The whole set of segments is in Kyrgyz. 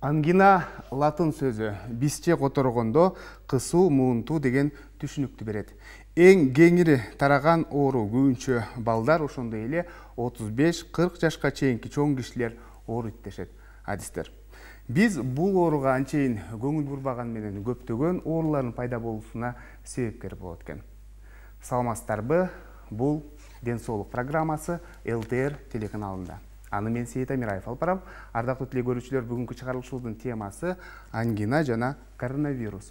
Ангина латын сөзі бисче которгондо кысуу муунтуу деген түшүнүктү берет. Эң кеңири тараган оору көбүнчө балдар, ошондой эле 35-40 жашка чейинки чоң кишилер ооруйт дешет адистер. Биз бул ооруга анчейин көңүл бурбаган менен көптөгөн оорулардын пайда болуусуна себепкер болот экен. Саламатсыздарбы? Бул Ден соолук программасы ЛТР телеканалында. Аны мен Сейит Амираев алып барам. Ардактуу теле көрүүчүлөр, бүгүнкү чыгарылышыбыздын темасы ангина жана коронавирус.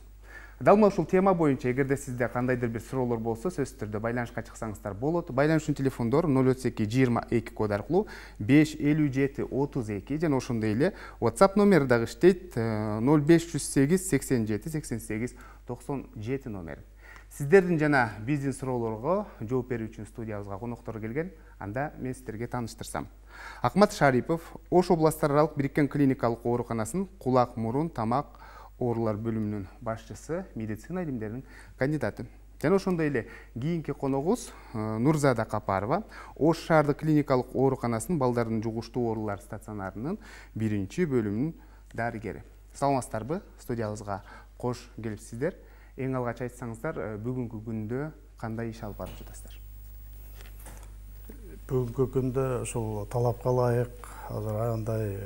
Дал ушул тема боюнча эгерде сизде кандайдыр бир суроолор болсо, сөзсүз түрдө байланышка чыксаңыздар болот. Байланыш үчүн телефондор 032 22 код аркылуу 557 32 жана ошондой эле WhatsApp номери дагы иштейт 0508 87 88 97 номер. Сиздердин жана биздин суроолорго жооп берүү үчүн студиябызга коноктор келген. Анда мен сиздерге тааныштырсам. Акмат Шарипов Ош областар аралык бириккен клиникалык ооруканасынын кулак, мурун, тамак оорулар бөлүмүнүн башчысы, медицина илимдеринин кандидаты. Жана ошондой эле кийинки коногубуз Нурзада Капарова Ош шаардык клиникалык ооруканасынын балдардын жугуштуу оорулар стационарынын 1-бөлүмүнүн дарыгери. Саламатсыздарбы? Студиябызга кош келипсиздер. Эң алгач айтсаңыздар, бүгүнкү күндө кандай иш алып барып жатасыздар? Бүгүнкү күндө ушул талапка ылайык, азыр андай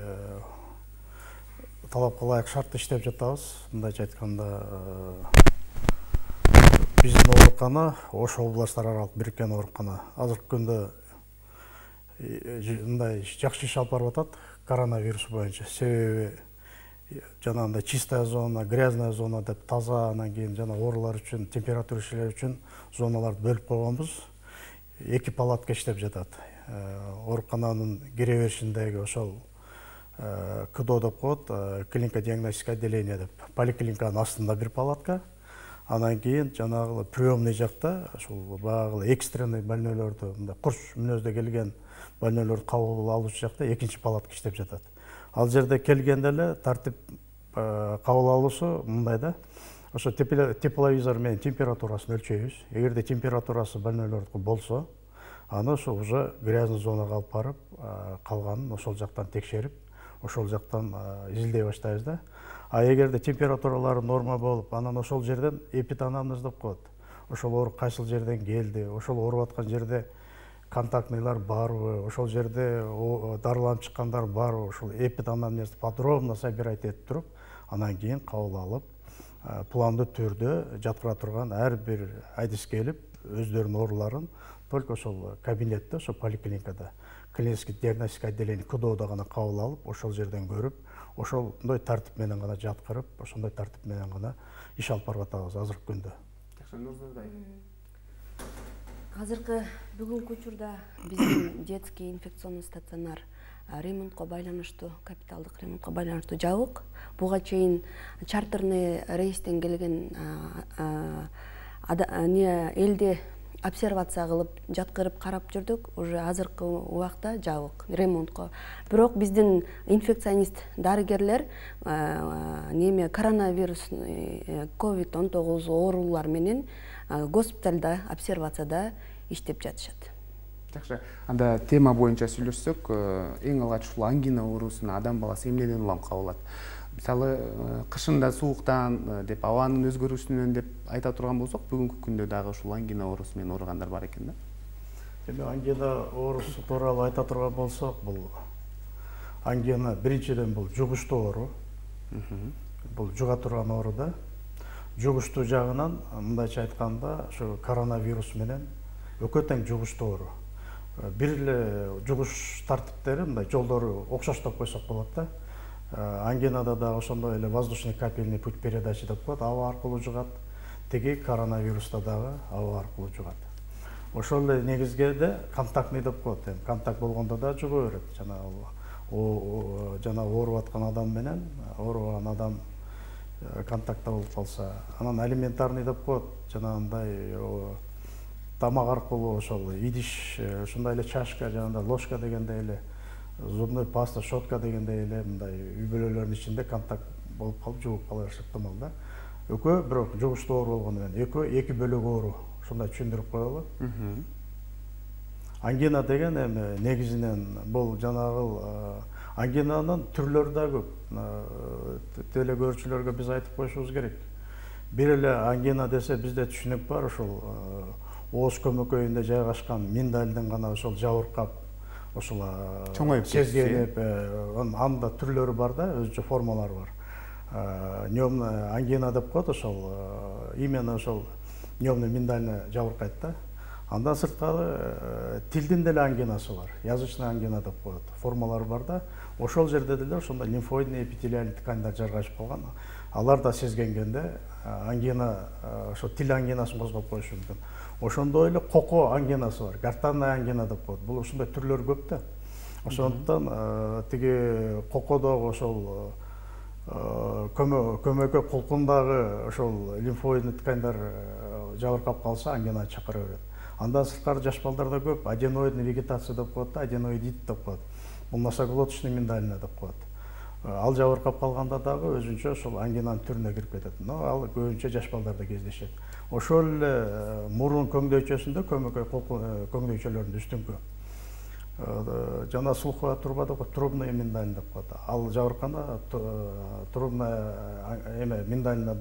талапка ылайык шартта иштеп жатабыз. Мындайча айтканда, биздин оорукана Ош областар аралык бириккен оорукана. Азыркы күндө мындай жакшы иш алып барып атат коронавирус боюнча. Себеби жанагындай чистая зона, грязная зона деп таза, анан кийин жана оорулар үчүн, температура ишелер үчүн зоналарды бөлүп койгонбуз. 2 палатка иштеп жатат. Оорукананын кире беришиндеги ошол КДО деп коет, клиника диагностика отделение деп. Поликлиниканын астында 1 палатка. Анан кийин жанагы приемный жакта ушул багы экстренный больнойлорду, мындай курч мүнөздө келген больнойлорду кабыл алуучу жакта 2 палатка иштеп жатат. Ал жерде келгенде эле тартип кабыл алуусу мындай да. Ошо тепловизор менен температурасын өлчөйбүз. Эгерде температурасы больнойлордуку болсо, аны ошо уже грязный зонага алып барып, калганын ошол жактан текшерип, ошол жактан изилдей баштайбыз да. А эгерде температуралары норма болуп, анан ошол жерден эпиданамнез деп коет. Ошол оору кайсыл жерден келди, ошол ооруп аткан жерде контактныйлар барбы, ошол жерде дарыланып чыккандар барбы, ошол эпиданамнезди подробно собирать этип туруп, анан кийин кабыл алып, пландуу түрдө жаткыра турган ар бир айдис келип, өздөрүнүн ооруларын только ошол кабинетте, ошол поликлиникада, клинический диагностика отделение КДОдо гана кабыл алып, ошол жерден көрүп, ошондой тартип менен гана жаткырып, ошондой тартип менен гана иш алып барып атабыз азыркы күндө. Азыркы бүгүнкү учурда биздин детский инфекционный стационар ремонтко байланыштуу, капиталдык ремонтко байланыштуу жабык. Буга чейин чартерный рейстен келген элди обсервация кылып, жаткырып карап жүрдүк. Уже азыркы убакта жабык ремонтко. Бирок биздин инфекционист дарыгерлер коронавирус, COVID-19 оорулар менен госпиталда, обсервацияда иштеп жатышат. Жакшы. Анда тема боюнча сүйлөшсөк, эң алгач ушул ангина оорусуна адам баласы эмнеден улам кабылат? Мисалы, кышында сууктан деп, абанын өзгөрүшүнөн деп айта турган болсок, бүгүнкү күндө дагы ушул ангина оорусу менен ооругандар бар экен да? Эми ангина оорусу тууралуу айта турган болсок, бул ангина биринчиден бул жугуштуу оору. Бул жуга турган оору да. Жугуштуу жагынан, мындайча айтканда, ушу коронавирус менен өкө тең жугуштуу оору. Бир эле жугуш тартиптери, мындай жолдору окшоштоп койсок болот да. Ангинада да ошондой эле воздушный капельный путь передачи деп коет, аба аркылуу жугат. Теги коронавируста дагы аба аркылуу жугат. Ошол эле негизгеде контактный деп коет. Контакт болгондо да жуга берет. Жана ооруп аткан адам менен ооруган адам контактта болуп калса, анан алиментарный деп коет. Жанагындай тамак аркылуу ошол идиш, ушундай эле чашка, жанагындай ложка дегендей эле, зубной паста, щетка дегендей эле мындай үй-бүлөлөрдүн ичинде контакт болуп калып жугуп кала бериши ыктымал да. Экөө бирок жугуштуу оору болгону менен экөө 2 бөлөк оору. Ушундай түшүндүрүп коелу. Ангина деген эми негизинен бул жанагы Ангинаның түрлері да көп. Телекөрүүчүлөргө биз айтып коюшубуз керек. Бир эле ангина десе бизде түшүнүк бар, ошол ооз көмөкөйүндө жайгашкан миндалдын гана ошол жабыркап, ошол сезгенип, анда түрлөрү бар да, өзүнчө формалары бар. Нёмный ангина деп коет, ошол именно ошол нёмный миндальный жабыркайт да. Андан сырткары тилдин деле ангинасы бар, язычный ангина деп коет. Формалары бар да, ошол жерде деле ошондой лимфоидный эпителиальный тканьдар жаргашып калган. Алар да сезгенгенде ангина, ошо тил ангинасын козгоп коюшу мүмкүн. Ошондой эле коко ангинасы бар, гортанный ангина деп коет. Бул ушундай түрлөр көп да. Ошондуктан тиги кокодогу ошол көмөкө кулкундагы ошол лимфоидный тканьдар жабыркап калса ангина чакыра берет. Андан сырткары жаш балдарда көп аденоидный вегетация деп коет да, аденоидит деп коет. Бул носоглоточный миндалина деп коет. Ал жабыркап калганда дагы өзүнчө ошол ангинанын түрүнө кирип кетет. Но ал көбүнчө жаш балдарда кездешет. Ошол эле мурун көңдөйчөсүндө көңдөйчөлөрдүн үстүңкү жана слуховая труба деп коет, трубный миндалин деп коет. Ал жабырканда трубная миндалина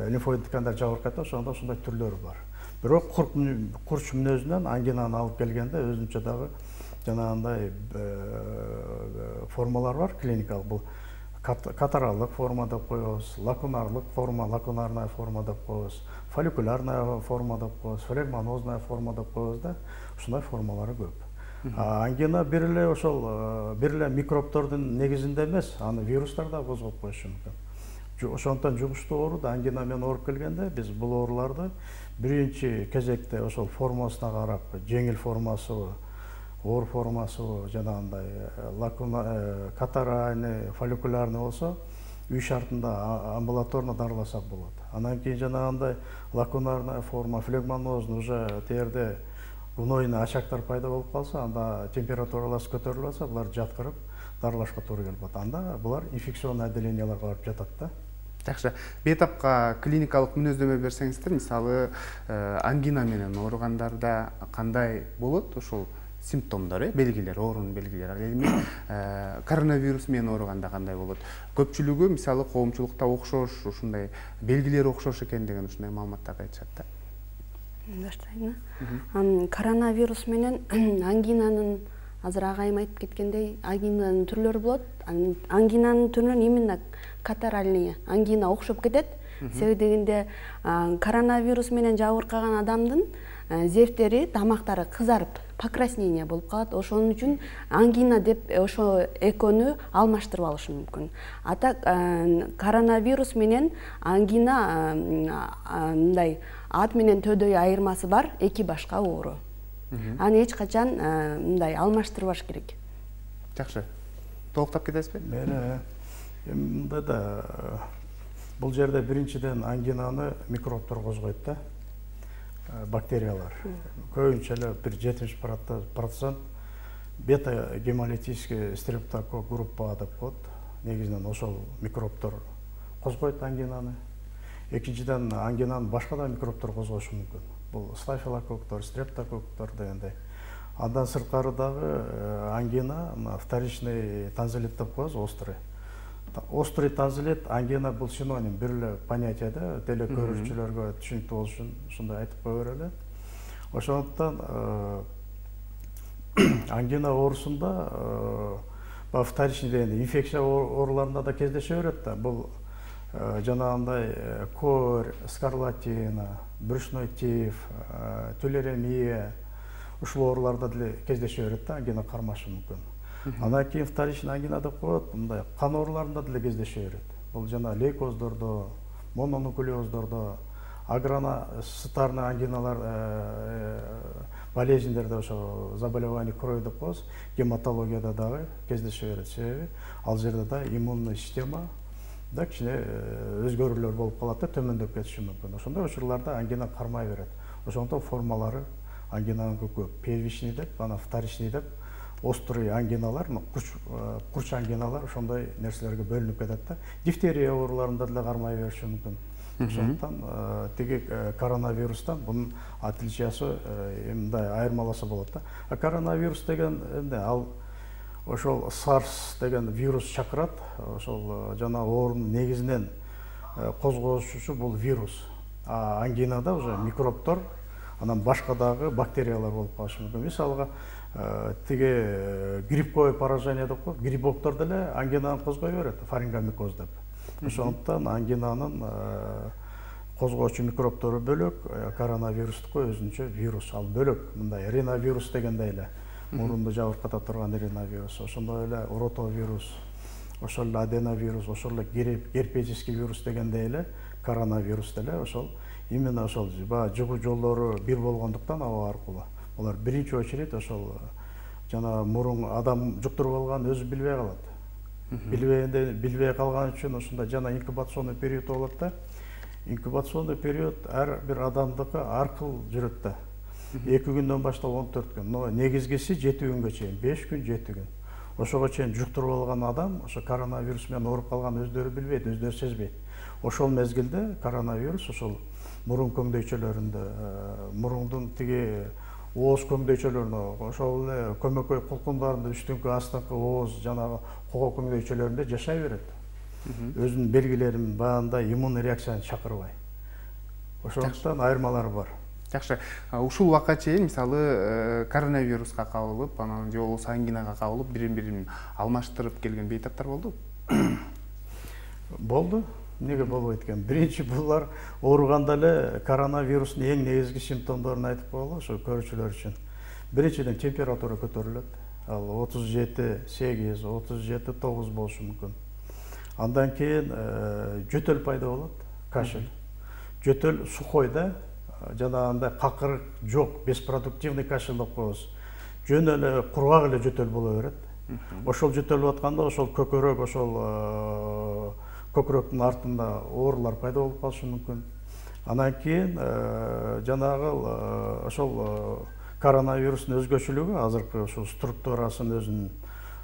лимфоид тканьдар жабыркайт, ошондо ошондой түрлөрү бар. Бирок курч мүнөзүнөн ангинаны алып келгенде өзүнчө дагы жанагындай формалар бар, клиникалык. Бул катаралык форма деп коебуз, лакунарлык форма, лакунарная форма деп коебуз, фолликулярная форма деп коебуз, флегмонозная форма деп коебуз да. Ушундай формалары көп. Ангина бир эле ошол бир эле микробтордун негизинде эмес, аны вирустар да козгоп коюшу мүмкүн. Ошондон жугуштуу оору да ангина менен ооруп келгенде биз бул ооруларды биринчи кезекте ошол формасына карап, жеңил формасыбы, оор формасыбы, жанагындай катаральный, фолликулярный болсо, үй шартында амбулаторно дарыласак болот. Анан кийин жанагындай лакунарная форма, флегмонозный уже терде гнойный очактар пайда болуп калса, анда температуралары көтөрүлүп алса, булар жаткырып дарылашка туура келип калат. Анда булар инфекционный отделенияларга барып жатат да. Жакшы. Бетапка клиникалык мүнөздөмө берсеңиздер, мисалы ангина менен ооругандарда кандай болот ошол симптомдор, белгилер, оорунун белгилери? Ал эми коронавирус менен ооруганда кандай болот? Көпчүлүгү мисалы коомчулукта окшош, ушундай белгилери окшош экен деген ушундай маалыматтарды айтышат да. Баштайын. Коронавирус менен ангинанын азыр агайым айтып кеткендей, ангинанын түрлөрү болот. Ангинанын түрүнөн именно катаральный ангина окшоп кетет. Себеби дегенде коронавирус менен жабыркаган адамдын зевтери, тамактары кызарып, покраснение болуп калат. Ошон үчүн ангина деп ошо экөөнү алмаштырып алышы мүмкүн. Ата коронавирус менен ангина мындай ат менен төдөй айырмасы бар, эки башка оору. Аны эч качан мындай алмаштырбаш керек. Жакшы. Толуктап кетесизби? Мында да бул жерде биринчиден ангинаны микробтор козгойт да, бактериялар. Көбүнчө эле 70% бета гемолитический стрептокок группа деп коет. Негизинен ошол микробтор козгойт ангинаны. Экинчиден ангинаны башка да микробтор козгошу мүмкүн. Бул стафилококктор, стрептококктор дегендей. Андан сырткары дагы ангина, вторичный танзилит деп коебуз, острый. Острый танзилит, ангина бул синоним, бир эле понятие да, телекөрүүчүлөргө түшүнүктүү болуш үчүн ушундай айтып кое берели. Ошондуктан ангина оорусунда вторичный дегенде инфекция ооруларында да кездеше берет да. Бул жанагындай корь, скарлатина, брюшной тиф, тулеремия, ушул ооруларда деле кездеше берет да, ангина кармашы мүмкүн. Андан кийин вторичный ангина деп коет, мындай кан ооруларында деле кездеше берет. Бул жана лейкоздордо, мононуклеоздордо, аграностарный ангиналар болезньдерде, ошо заболевание крови деп коебуз, гематологияда дагы кездеше берет. Себеби ал жерде да иммунный система да кичине өзгөрүүлөр болуп калат да, төмөндөп кетиши мүмкүн. Ошондой учурларда ангина кармай берет. Ошондон формалары ангинанын көп. Первичный деп, анан вторичный деп, острый ангиналар, курч ангиналар ошондой нерселерге бөлүнүп кетет да. Дифтерия ооруларында деле кармай бериши мүмкүн. Ошондон тиги коронавирустан бунун отличиясы мындай айырмаласы болот да. Коронавирус деген ал ошол SARS деген вирус чакырат. Ошол жана оорунун негизинен козгоочусу бул вирус. Ангинада уже микробтор, анан башка дагы бактериялар болуп калышы мүмкүн. Мисалга тиги грипповое поражение деп коет, грибоктор деле ангинаны козгой берет, фарингомикоз деп. Ошондуктан ангинанын козгоочу микробтору бөлөк, коронавирустуку өзүнчө вирус ал бөлөк. Мындай риновирус дегендей эле, мурунду жабырката турган риновирус, ошондой эле ротовирус, ошол эле аденовирус, ошол эле герпетический вирус дегендей эле коронавирус деле ошол именно ошол жугуу жолдору бир болгондуктан аба аркылуу. Олар биринчи очередь ошол жана мурун адам жуктуруп алган өзү билбей калат. Билбей калган үчүн ошондой жана инкубационный период болот да. Инкубационный период ар бир адамдыкы ар кыл жүрөт да. 2 күндөн баштап 14 күн. Но негизгиси 7 күнгө чейин, 5 күн, 7 күн. Ошого чейин жуктуруп алган адам ошо коронавирус менен ооруп калган өздөрү билбейт, өздөрү сезбейт. Ошол мезгилде коронавирус ошол мурун көңдөйчөлөрүндө, мурундун тиги ооз көңдөйчөлөрүндө, ошол эле көмөкөй кулкундарында үстүңкү астыңкы ооз жанагы кого көңдөйчөлөрүндө жашай берет. Өзүнүн белгилерин баанда иммун реакцияны чакырбай. Ошондуктан айырмалары бар. Жакшы. Ушул убакка чейин мисалы коронавируска кабылып, анан же болбосо ангинага кабылып, бирин-бирин алмаштырып келген бейтаптар болду? Болду. Неге болбойт экен? Биринчи булар ооруганда эле коронавирустун эң негизги симптомдорун айтып коелу, ошо көрүүчүлөр үчүн. Биринчиден температура көтөрүлөт. Ал 37,8, 37,9 болушу мүмкүн. Андан кийин жөтөл пайда болот, кашель. Жөтөл сухой да, жанагындай какырык жок, беспродуктивный кашель деп коебуз. Жөн эле кургак эле жөтөл боло берет. Ошол жөтөлүп атканда ошол көкөрөк, ошол көкөрөктүн артында оорулар пайда болуп калышы мүмкүн. Андан кийин жанагы ошол коронавирустун өзгөчөлүгү азыркы ошол структурасын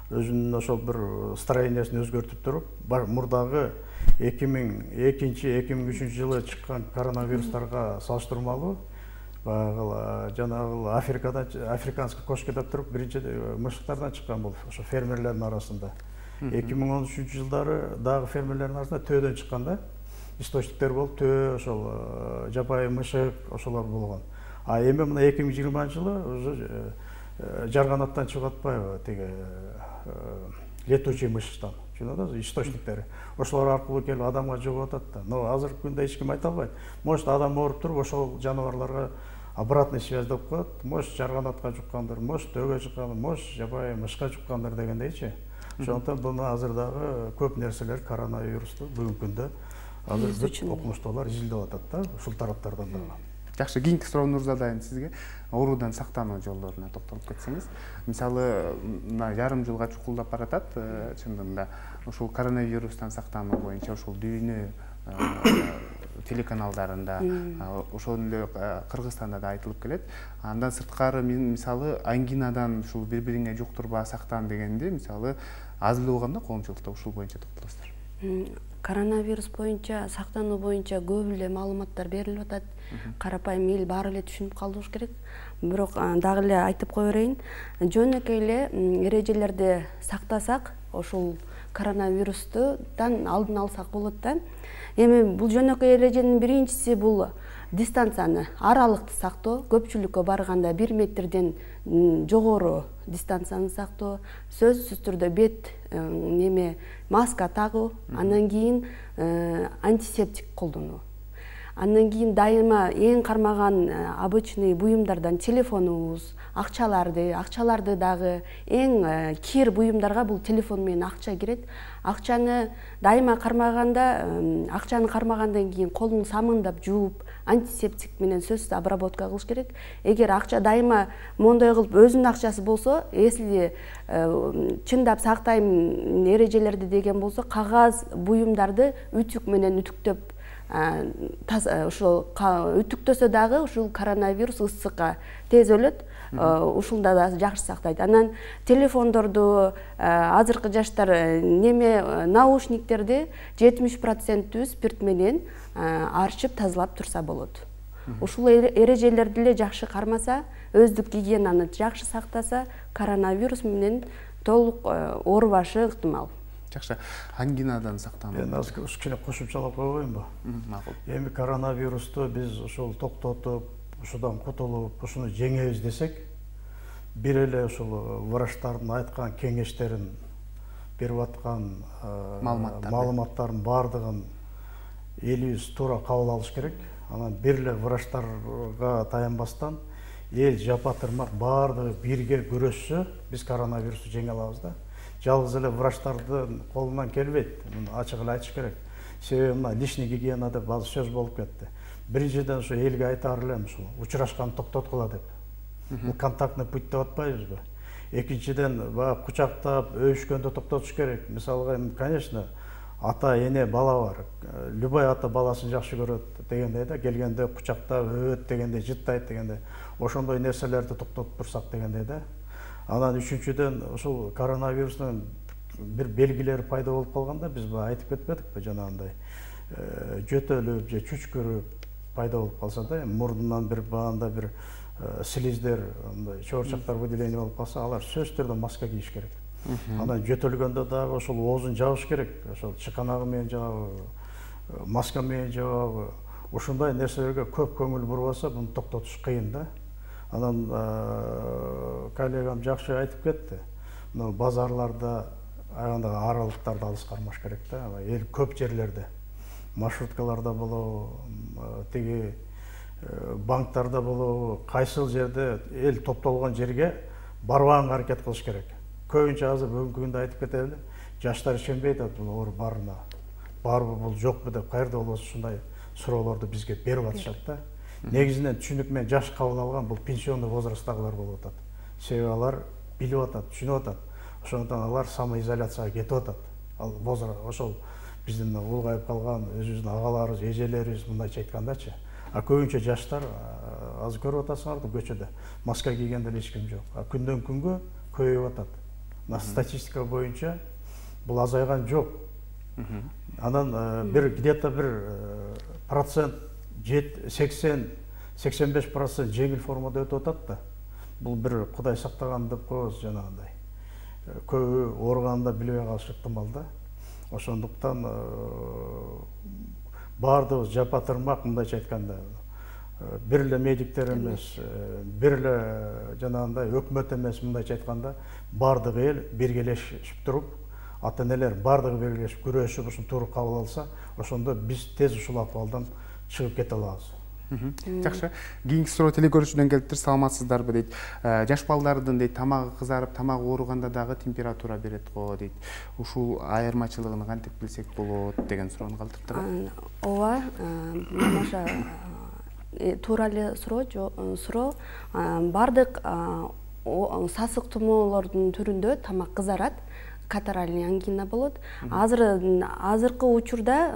өзүнүн ошол бир строениясын өзгөртүп туруп, мурдагы 2002-2003 жылы чыккан коронавирустарга салыштырмалуу баягы жанагы африканский кошка деп туруп биринчи мышыктардан чыккан бул ошо фермерлердин арасында. 2013 жылдары дагы фермерлердин арасында төөдөн чыккан да, источниктер болуп, төө ошол жапайы мышык ошолор болгон. А эми мына 2020 жылы уже жарганаттан чыгып атпайбы, тиги летучий мышыктан. Чынында источниктери. Ошолор аркылуу келип адамга жугуп атат да. Но азыркы күндө эч ким айта албайт. Может адам ооруп туруп ошол жаныбарларга обратный связь деп коет. Может жарганатка жуккандыр, может төөгө жуккандыр, может жапайы мышка жуккандыр дегендейчи. Ошондуктан буну азыр дагы көп нерселер коронавирусту бүгүнкү күндө азыр бүт окумуштуулар изилдеп атат да, ушул тараптардан дагы. Жакшы, кийинки суроону задайын сизге. Оорудан сактануу жолдоруна токтолуп кетсеңиз. Мисалы, мына жарым жылга чукулдап баратат, чындыгында ушул коронавирустан сактануу боюнча ушул дүйнө телеканалдарында, ошол эле Кыргызстанда да айтылып келет. Андан сырткары мисалы ангинадан ушул бири-бириңе жуктурба сактан дегенде, мисалы аз эле болгондо коомчулукта ушул боюнча токтолосуздар. Коронавирус боюнча сактануу боюнча көп эле маалыматтар берилип атат. Карапайым эл баары эле түшүнүп калыш керек. Бирок дагы эле айтып кое берейин. Жөнөкөй эле эрежелерди сактасак, ошол коронавирустан алдын алсак болот да. Эми бул жөнөкөй эреженин биринчиси бул дистанцияны, аралыкты сактоо, көпчүлүккө барганда 1 метрден жогору дистанцияны сактоо, сөзсүз түрдө бет маска тагуу, андан кийин антисептик колдонуу. Андан кийин дайыма эң кармаган обычный буюмдардан телефонубуз, акчаларды дагы эң кир буюмдарга бул телефон менен акча кирет. Акчаны дайыма кармагандан кийин колун самындап жууп, антисептик менен сөзсүз обработка кылыш керек. Эгер акча дайыма мондой кылып өзүнүн акчасы болсо, если чындап сактайм эрежелерди деген болсо, кагаз буюмдарды үтүк менен үтүктөп ушул үтүктөсө дагы ушул коронавирус ысыкка тез өлөт. Ушулда да жакшы сактайт. Анан телефондорду азыркы жаштар наушниктерди 70% спирт менен арчып тазалап турса болот. Ушул эрежелерди эле жакшы кармаса, өздүк гигиенаны жакшы сактаса, коронавирус менен толук оорубашы ыктымал. Жакшы. Ангинадан сактануу. Мен азыр кичине кошумчалап койбоймунбу? Макул. Эми коронавирусту биз ушул токтотуп, ушудан кутулуп, ушуну жеңебиз десек, бир эле ушул врачтардын айткан кеңештерин берип аткан маалыматтардын баардыгын элибиз туура кабыл алыш керек. Анан бир эле врачтарга таянбастан эл жапа-тырмак баардыгы бирге күрөшсө, биз коронавирусту жеңе алабыз да. Жалгыз эле врачтардын колунан келбейт. Муну ачык эле айтыш керек. Себеби мына личный гигиена деп баары сөз болуп кетти. Биринчиден ушу элге айтаар элем ушул учурашканды токтоткула деп. Бул контактный путь деп атпайбызбы? Экинчиден баягы кучактап, өбүшкөндө токтотуш керек. Мисалга, конечно, ата эне бала бар. Любой ата баласын жакшы көрөт дегендей да, келгенде кучактап, өбөт дегендей, жыттайт дегендей. Ошондой нерселерди токтотуп турсак дегендей да. Анан үчүнчүдөн ушул коронавирустун бир белгилери пайда болуп калганда биз айтып кетпедикпи, жанагындай жөтөлүп же чүчкүрүп пайда болуп калса да, мурдунан бир баанда бир слиздер, мындай чоорчактар выделение болуп калса, алар сөзсүз түрдө маска кийиш керек. Анан жөтөлгөндө дагы ошол оозун жабыш керек. Ошол чыканагы менен жабабы, маска менен жабабы. Ушундай нерселерге көп көңүл бурбаса, буну токтотуш кыйын да. Анан коллегам жакшы айтып кетти. Мына базарларда аягында аралыктарды алыс кармаш керек да. Эл көп жерлерде, маршруткаларда болобу, тиги банктарда болобу, кайсыл жерде эл топтолгон жерге барбаганга аракет кылыш керек. Көбүнчө азыр бүгүнкү күндө айтып кетели, жаштар ишенбейт бул оору барына. Барбы бул жокпу деп кайерде болбосо ушундай суроолорду бизге берип атышат да. Негизинен түшүнүк менен жаш кабыл алган бул пенсионный возрасттагылар болуп атат. Себеби алар билип атат, түшүнүп атат. Ошондон алар самоизоляцияга кетип атат. Ал возраст ошол биздин улгайып калган өзүбүздүн агаларыбыз, эжелерибиз мындайча айткандачы. А көбүнчө жаштар азыр көрүп атасыңарбы көчөдө маска кийгенде эч ким жок. А күндөн күнгө көбөйүп атат. Мына статистика боюнча бул азайган жок. Анан бир где-то бир процент 80-85% жеңил формада өтүп атат да. Бул бир Кудай сактаган деп коебуз жанагындай. Көбү ооруганда билбей калышы ыктымал да. Ошондуктан баардыгыбыз жапа-тырмак, мындайча айтканда, бир эле медиктер эмес, бир эле жанагындай өкмөт эмес, мындайча айтканда, баардык эл биргелешип туруп, ата-энелер баардыгы биргелешип күрөшүп, ушуну туура кабыл алса, ошондо биз тез ушул акыбалдан чыгып кете алабыз. Жакшы. Кийинки суроо телекөрүүчүдөн келиптир, саламатсыздарбы дейт. Жаш балдардын дейт тамагы кызарып, тамагы ооруганда дагы температура берет го дейт. Ушул айырмачылыгын кантип билсек болот деген суроону калтырдык. Ооба, мамаша туура эле суроо. Бардык сасык тумоолордун түрүндө тамак кызарат. Катаральный ангина болот. Азыркы учурда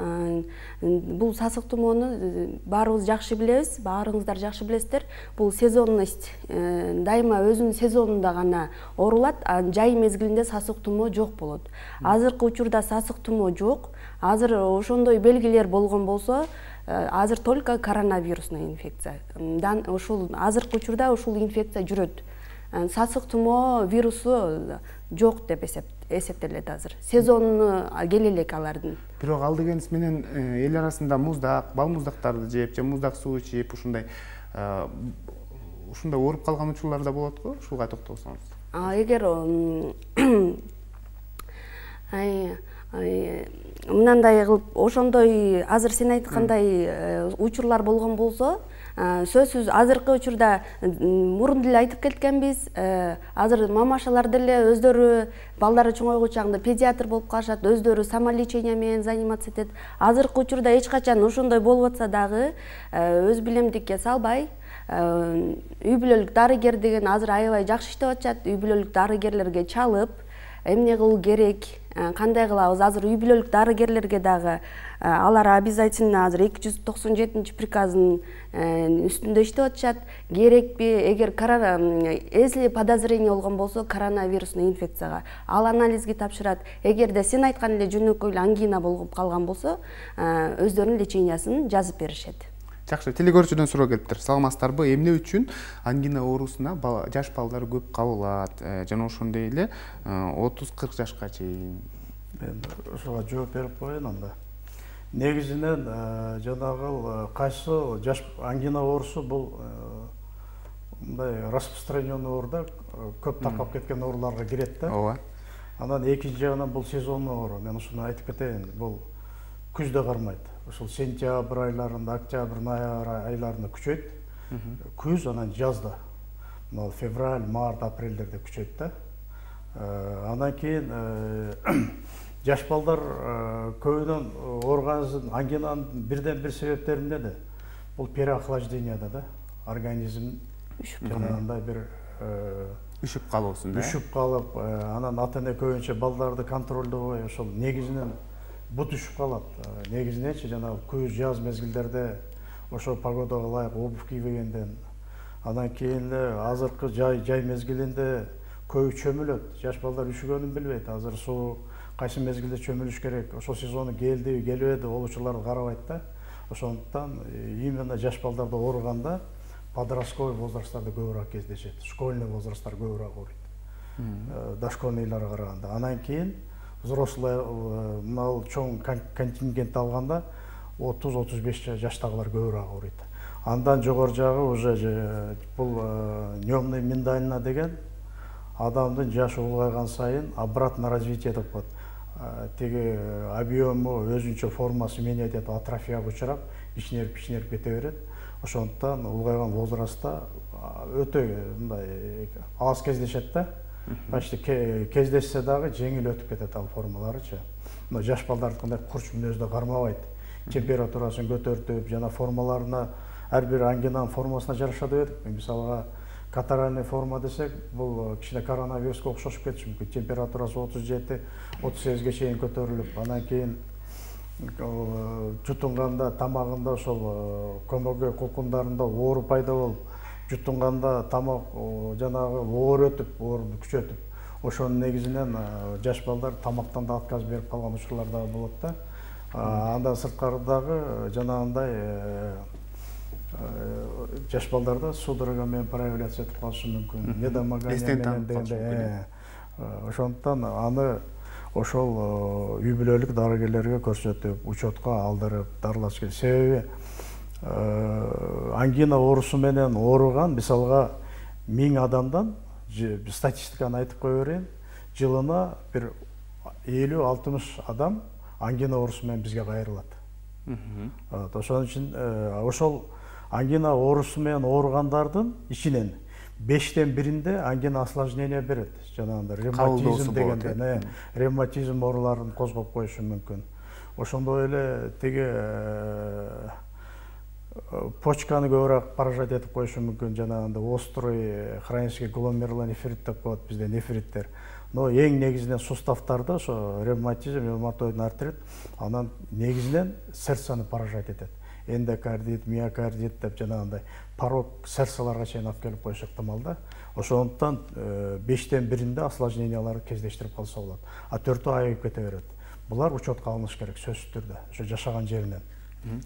бул сасык тумоону баарыбыз жакшы билебиз, баарыңыздар жакшы билесиздер. Бул сезонность, дайыма өзүнүн сезонунда гана оорулат, жай мезгилинде сасык тумоо жок болот. Азыркы учурда сасык тумоо жок. Азыр ошондой белгилер болгон болсо, азыр только коронавирусный инфекция. Ушул азыркы учурда ушул инфекция жүрөт. Сасык тумоо вирусу жок деп эсептелет азыр. Сезону келе элек алардын. Бирок ал дегениз менен эл арасында муздак, бал муздактарды жеп, же муздак суу ичип, ушундай ооруп калган учурлар да болот го, ушуга токтолсоңуз. Эгер мынандай кылып, ошондой азыр сен айткандай учурлар болгон болсо, сөзсүз азыркы учурда мурун деле айтып кеткенбиз, азыр мамашалар деле өздөрү балдары чоңойгу чагында педиатр болуп калышат, өздөрү самолечение менен заниматься этет. Азыркы учурда эч качан ошондой болуп атса дагы өз билемдикке салбай, үй бүлөлүк дарыгер деген азыр аябай жакшы иштеп атышат. Үй бүлөлүк дарыгерлерге чалып, эмне кылуу керек, кандай кылабыз? Азыр үй бүлөлүк дарыгерлерге дагы алар обязательно азыр 297 приказынын үстүндө иштеп атышат. Керекпи, эгер если подозрение болгон болсо коронавирусный инфекцияга, ал анализге тапшырат. Эгерде сен айткан эле жөнөкөй ангина болуп калган болсо, өздөрүнүн лечениясын жазып беришет. Жакшы, телегөрүүчүдөн суроо келиптир. Саламатсыздарбы? Эмне үчүн ангина оорусуна жаш балдар көп кабылат? Жана ошондой эле 30-40 жашка чейин. Мен ошого жооп берип коеюн анда. Негизинен жанагы кайсы жаш ангина оорусу бул мындай распространенный ооруда, көп таркап кеткен ооруларга кирет да. Ооба. Анан экинчи жагынан бул сезонный оору. Мен ушуну айтып кетейин. Бул күздө кармайт. Ушул сентябрь айларында, октябрь, ноябрь айларында күчөйт. Күз анан жазда. Мына февраль, март, апрелдерде күчөйт да. Андан кийин жаш балдар көбүнөн организм ангинанын бирден бир себептери эмнеде? Бул переохлаждениеда да. Организм жанагындай бир Үшүп калуусун да. Үшүп калып, анан ата-эне көбүнчө балдарды контролдобой, ошол негизинен бут үшүп калат. Негизиненчи жанагы күз, жаз мезгилдерде ошол погодага ылайык обувь кийбегенден, андан кийин азыркы жай мезгилинде көбү чөмүлөт. Жаш балдар үшүгөнүн билбейт. Азыр суу кайсы мезгилде чөмүлүш керек, ошол сезону келдиби, келбеди, ол учурларды карабайт да. Ошондуктан именно жаш балдарда ооруганда подростковый возрасттарда көбүрөөк кездешет. Школьный возрасттар көбүрөөк ооруйт. Дошкольныйларга караганда. Андан кийин взрослый мына чоң контингент алганда 30-35 жаштагылар көбүрөөк ооруйт. Андан жогору жагы уже бул дневный миндалина деген адамдын жашы улгайган сайын обратно развитие деп коет. Теги объему өзүнчө формасы менет этип атрофияга учурап, ичинерип кете берет. Ошондуктан улгайган возрастта өтө мындай аз кездешет да. Почти кездешсе дагы жеңил өтүп кетет ал формаларычы. Мына жаш балдардыкындай курч мүнөздө кармабайт. Температурасын көтөртүп, жана формаларына ар бир ангинанын формасына жараша деп едик. Мисалга катаральный форма десек, бул кичине коронавируска окшошуп кетиши мүмкүн. Температурасы 37-38ге чейин көтөрүлүп, анан кийин жутунганда тамагында ошол көмөгө кулкундарында оору пайда болуп, жутунганда тамак жанагы оор өтүп, ооруну күчөтүп, ошонун негизинен жаш балдар тамактан да отказ берип калган учурлар да болот да. Андан сырткары дагы жанагындай жаш балдарда судорога менен проявляция этип калышы мүмкүн. Недомогание менен дегенде. Ошондуктан аны ошол үй бүлөлүк дарыгерлерге көрсөтүп, учетко алдырып, дарылаш керек. Себеби ангина оорусу менен ооруган, мисалга 1000 адамдан статистиканы айтып кое берейин, жылына бир 50-60 адам ангина оорусу менен бизге кайрылат. Ошон үчүн ошол ангина оорусу менен ооругандардын ичинен 5-тен 1-inde ангина осложнение берет. Жанагындай ревматизм дегенде, ревматизм ооруларын козгоп коюшу мүмкүн. Ошондой эле теги почканы көбүрөөк поражать этип коюшу мүмкүн. Жанагындай острый хронический гломерулонефрит деп коет бизде нефриттер. Но эң негизинен суставтарда ошо ревматизм, ревматоидный артрит, анан негизинен сердцаны поражать этет. Эндокардит, миокардит деп жанагындай порог сердцаларга чейин алып келип коюшу ыктымал да. Ошондуктан 5-тен 1-inde осложненияларды кездештирип калса болот. А 4-өө айыгып кете берет. Булар учетко алыныш керек сөзсүз түрдө, ошо жашаган жеринен.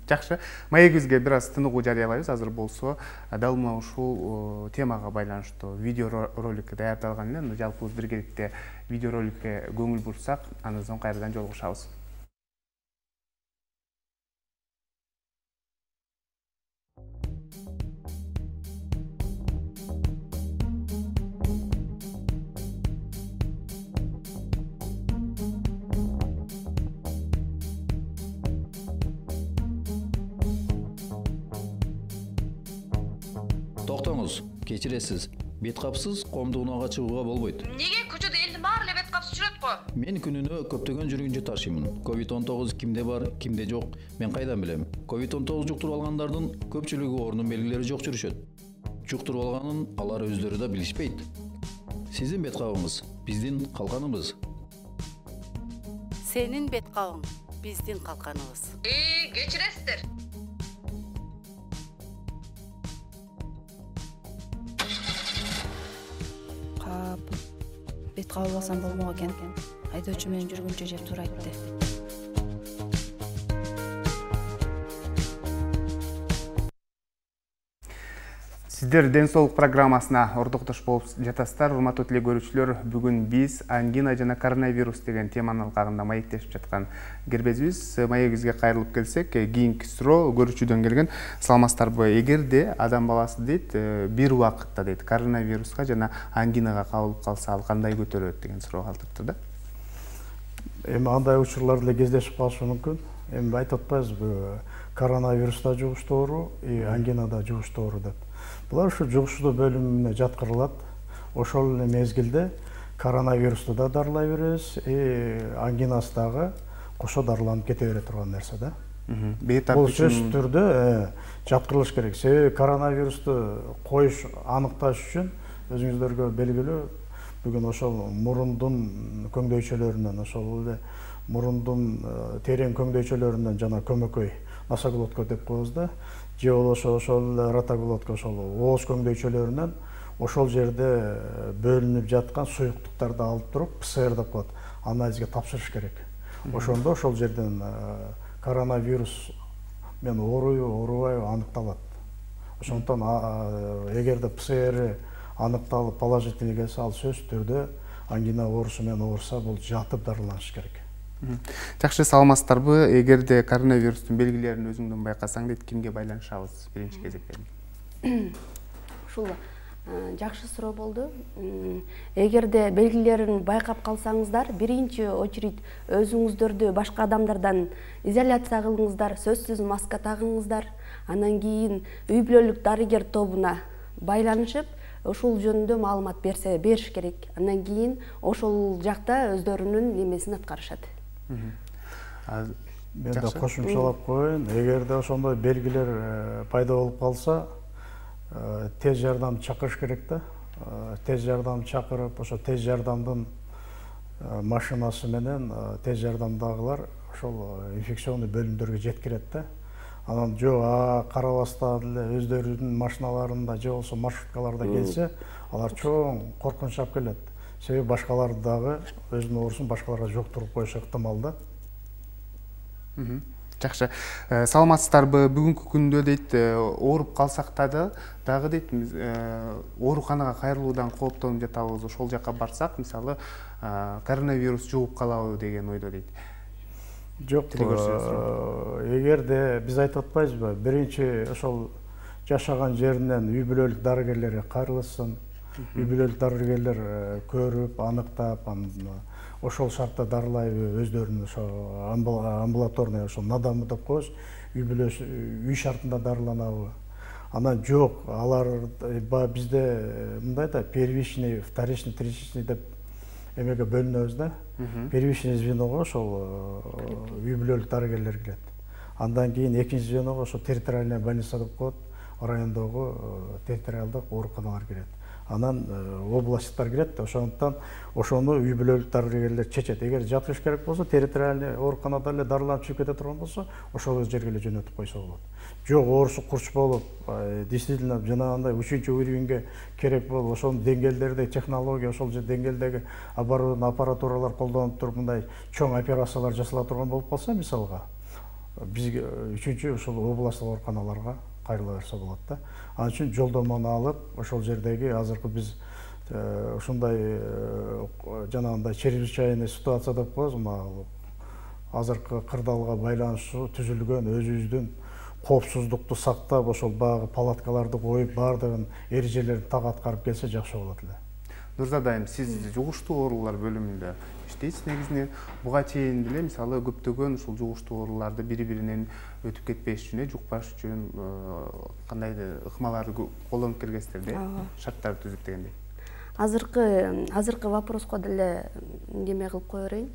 Жакшы. Маегибизге бир аз тыныгуу жарыялайбыз. Азыр болсо, дал мына ушул темага байланыштуу видео ролик даярдалган эле. Жалпы биргеликте видео роликке көңүл бурсак, андан соң кайрадан жолугушабыз. Токтоңуз, кечиресиз. Бет капсыз коомдугунага чыгууга болбойт. Неге көчөдө элдин баары эле бет капсыз жүрөт го? Мен күнүнө көптөгөн жүргүнчү ташыймын. COVID-19 кимде бар, кимде жок, мен кайдан билем? COVID-19 жуктуруп алгандардын көпчүлүгү оорунун белгилери жок жүрүшөт. Жуктуруп алганын алар өздөрү да билишпейт. Сиздин бет кабыңыз биздин калканыбыз. Сенин бет кабың биздин калканыбыз. Кечиресиздер. Бет кабылбасам болмок экен. Айдоочу менен жүргүнчө жеп туура айтты. Сиздер ден соолук программасына ордоктош болуп жатасыздар. Урматтуу теле көрүүчүлөр, бүгүн биз ангина жана коронавирус деген теманын алкагында маектешип жаткан кирбезбиз. Маегибизге кайрылып келсек, кийинки суроо көрүүчүдөн келген. Саламатсыздарбы? Эгерде адам баласы дейт, бир убакытта дейт, коронавируска жана ангинага кабылып калса, ал кандай көтөрөт деген суроо калтырыптыр да. Эми андай учурлар деле кездешип калышы мүмкүн. Эми айтып атпайбызбы, коронавирус да жугуштуу оору, ангина да жугуштуу оору деп. Булар ушу жугуштуу бөлүмүнө жаткырылат. Ошол эле мезгилде коронавирусту да дарылай беребиз, ангинасы дагы кошо дарыланып кете бере турган нерсе да. Бул сөзсүз түрдө жаткырылыш керек. Себеби коронавирусту коюш, аныкташ үчүн өзүңүздөргө белгилүү, бүгүн ошол мурундун көңдөйчөлөрүнөн, ошол эле мурундун терең көңдөйчөлөрүнөн жана көмөкөй носоглотка деп коебуз да, же болбосо ошол ротоглотка, ошол ооз көңдөйчөлөрүнөн ошол жерде бөлүнүп жаткан суюктуктарды алып туруп, ПЦР деп коет, анализге тапшырыш керек. Ошондо ошол жерден коронавирус мен ооруйбу, оорубайбы аныкталат. Ошондон эгерде ПЦР аныкталып положительный келсе, ал сөзсүз түрдө ангина оорусу менен ооруса, бул жатып дарыланыш керек. Жакшы, саламатсыздарбы? Эгерде коронавирустун белгилерин өзүңдөн байкасаң дейт, кимге байланышабыз биринчи кезекте? Ушул жакшы суроо болду. Эгерде белгилерин байкап калсаңыздар, биринчи очередь өзүңүздөрдү башка адамдардан изоляция кылыңыздар, сөзсүз маска тагыңыздар. Анан кийин үй бүлөлүк дарыгер тобуна байланышып, ошол жөнүндө маалымат бериш керек. Андан кийин ошол жакта өздөрүнүн немесин аткарышат. Мен да кошумчалап коеюн. Эгерде ошондой белгилер пайда болуп калса, тез жардам чакырыш керек да. Тез жардам чакырып, ошо тез жардамдын машинасы менен тез жардамдагылар ошол инфекционный бөлүмдөргө жеткирет да. Анан жок, карабастан эле өздөрүнүн машиналарында же болбосо маршруткаларда келсе, алар чоң коркунуч алып келет. Себеби башкалар дагы өзүнүн оорусун башкаларга жоктуруп коюш ыктымал да. Жакшы. Саламатсыздарбы? Бүгүнкү күндө дейт, ооруп калсак дагы дейт, ооруканага кайрылуудан кооптонуп жатабыз. Ошол жака барсак, мисалы, коронавирус жугуп калабы деген ойдо дейт. Жок, эгерде биз айтып атпайбызбы, биринчи ошол жашаган жеринен үй бүлөлүк дарыгерлерге кайрылсын, үй бүлөлүк дарыгерлер көрүп, аныктап, ошол шартта дарылайбы, өздөрүнүн ошо амбулаторный, ошо надамы деп коебуз, үй шартында дарыланабы. Анан жок, алар бизде мындай да первичный, вторичный, третичный деп эмеге бөлүнөбүз да. Первичный звеного ошол үй бүлөлүк дарыгерлер кирет. Андан кийин экинчи звеного ошо территориальная больница деп коет, райондогу территориалдык ооруканалар кирет. Анан областтар кирет. Ошондуктан ошону үй бүлөлүк дарыгерлер чечет. Эгер жатыш керек болсо, территориальный ооруканада эле дарыланып чыгып кете турган болсо, ошол жерге эле жөнөтүп койсо болот. Жок, оорусу курч болуп, действительно жанагындай үчүнчү уровеньге керек болуп, ошол деңгээлдерде технология, ошол же деңгээлдеги оборудование, аппаратуралар колдонуп туруп, мындай чоң операциялар жасала турган болуп калса, мисалга, бизге үчүнчү ошол областтык ооруканаларга кайрыла берсе болот да. Ал үчүн жолдомону алып, ошол жердеги азыркы биз ушундай жанагындай чрезвычайный ситуация деп коебуз, азыркы кырдаалга байланыштуу түзүлгөн өзүбүздүн коопсуздукту сактап, ошол багы палаткаларды коюп, баардыгын эрежелерин так аткарып келсе жакшы болот эле. Нурзада айым, сиз жугуштуу оорулар бөлүмүндө иштейсиз негизинен. Буга чейин деле мисалы көптөгөн ушул жугуштуу ооруларды бири-биринен өтүп кетпеш үчүн, жукпаш үчүн кандайдыр ыкмаларды колдонуп келгенсиздер да, шарттарды түзүп дегендей. Азыркы вопроско деле неме кылып кое берейин.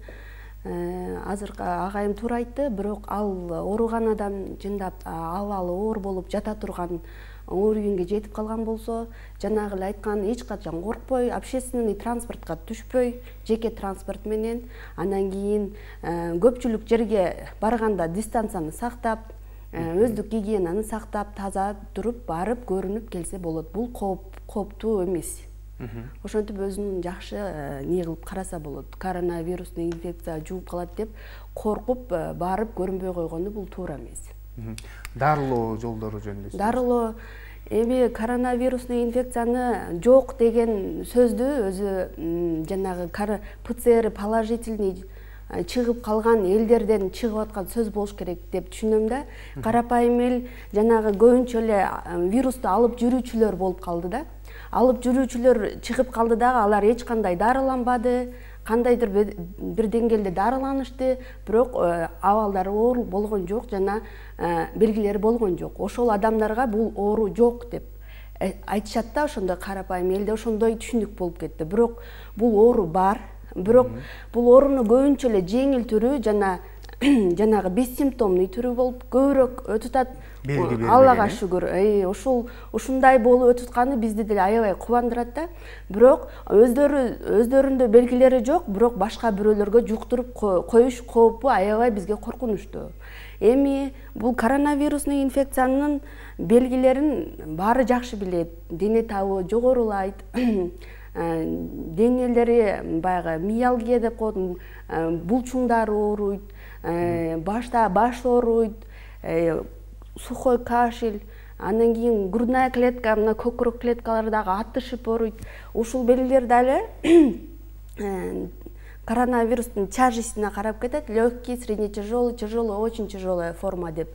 Азыркы агайым туура айтты, бирок ал ооруганадан жындап абалы оор болуп жата турган уровеньге жетип калган болсо, жанагы эле айткан, эч качан коркпой, общественный транспортко түшпөй, жеке транспорт менен, андан кийин көпчүлүк жерге барганда дистанцияны сактап, өздүк гигиенаны сактап, таза туруп, барып көрүнүп келсе болот. Бул кооптуу эмес. Ошентип өзүн жакшы не кылып караса болот. Коронавирусный инфекция жугуп калат деп коркуп барып көрүнбөй койгону бул туура эмес. Дарылоо жолдору жөнүндө. Дарылоо Эми коронавирусный инфекцияны жок деген сөздү өзү жанагы ПЦР положительный чыгып калган элдерден чыгып аткан сөз болуш керек деп түшүнөм да. Карапайым эл жанагы көбүнчө эле вирусту алып жүрүүчүлөр болуп калды да. Алып жүрүүчүлөр чыгып калды дагы, алар эч кандай дарыланбады, кандайдыр бир деңгээлде дарыланышты, бирок абалдары оор болгон жок жана белгилери болгон жок. Ошол адамдарга бул оору жок деп айтышат да, ошондой карапайым элде ошондой түшүнүк болуп кетти. Бирок бул оору бар. Бирок бул оорунун көбүнчө эле жеңил түрү жанагы бессимптомный түрү болуп көбүрөөк өтүп атат. Аллага шүгүр. Ушундай болуп өтүп атканы бизди деле аябай кубандырат да. Бирок өздөрүндө белгилери жок, бирок башка бирөөлөргө жуктуруп коюш коопу аябай бизге коркунучтуу. Эми бул коронавирусный инфекциянын белгилерин баары жакшы билет. Дене табы жогорулайт, денелери баягы миалгия деп коет, булчуңдары ооруйт, баш ооруйт, сухой кашель, андан кийин грудная клетка, мына көкүрөк клеткалардагы атышып ооруйт. Ушул белгилер дагы коронавирустун тяжестине карап кетет. Легкий, средне тяжелый, тяжелый, очень тяжелая форма деп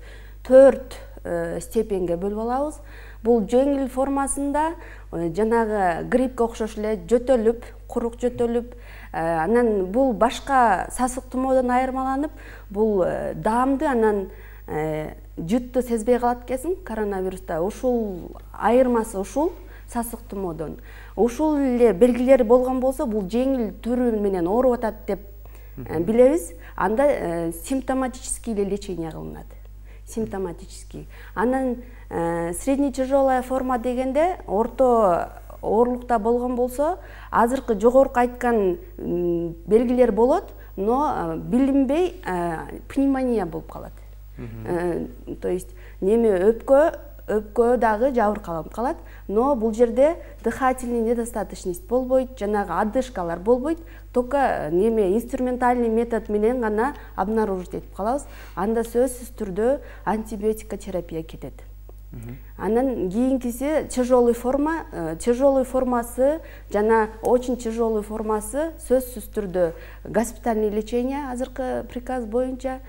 4 степенге бөлүп алабыз. Бул жеңил формасында жанагы гриппке окшош эле жөтөлүп, курук жөтөлүп, анан бул башка сасык тумоодон айырмаланып, бул даамды анан жыттты сезбей калат экенсиң коронавируста. Ушул айырмасы ушул сасык тумоодон. Ушул эле белгилери болгон болсо, бул жеңил түрү менен ооруп атат деп билебиз. Анда симптоматический эле лечение кылынат. Симптоматический. Анан средне тяжелая форма дегенде орто оорлукта болгон болсо, азыркы жогорку айткан белгилер болот, но билинбей пневмония болуп калат. То есть неме өпкө дагы жабыркаланып калат, но бул жерде дыхательный недостаточность болбойт, жанагы одышкалар болбойт, только неме инструментальный метод менен гана обнаружить этип калабыз. Анда сөзсүз түрдө антибиотика терапия кетет. Анан кийинкиси тяжелый форма, тяжелый формасы жана очень тяжелый формасы сөзсүз түрдө госпитальный лечение азыркы приказ боюнча.